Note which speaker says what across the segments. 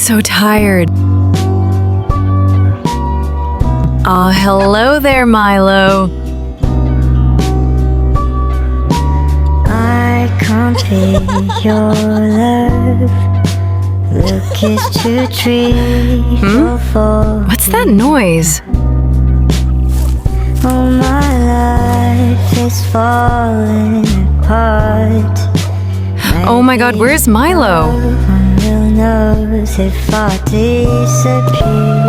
Speaker 1: so tired. Oh, hello there, Milo.
Speaker 2: I can't be your love. Look is too trivial for
Speaker 1: What's that noise?
Speaker 2: Oh, my life is falling apart.
Speaker 1: Oh my god, where's Milo?
Speaker 2: Who knows if I disappear?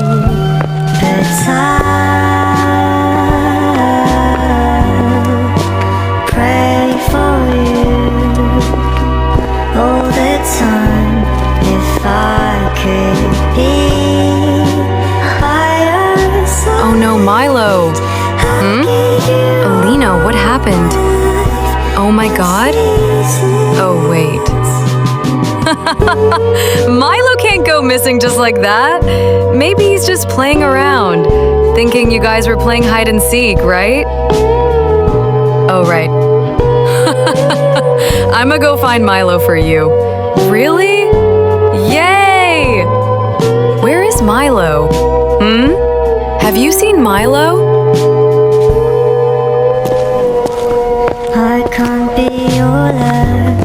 Speaker 2: But I'll pray for you all the time. If I could be by your side.
Speaker 1: Oh no, Milo. Alina, what happened? Oh my god? Oh wait. Milo can't go missing just like that. Maybe he's just playing around, thinking you guys were playing hide and seek, right? Oh right. I'ma go find Milo for you. Really? Yay! Where is Milo? Have you seen Milo?
Speaker 2: I can't be your love,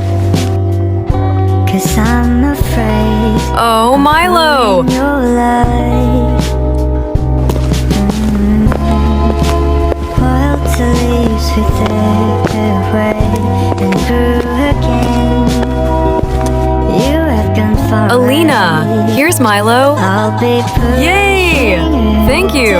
Speaker 2: 'cause I'm afraid
Speaker 1: Oh, Milo!
Speaker 2: in your life. Wild to leaves wither away and grew again. You have gone far
Speaker 1: Alina,
Speaker 2: away.
Speaker 1: here's Milo.
Speaker 2: I'll be
Speaker 1: Yay! Thank you.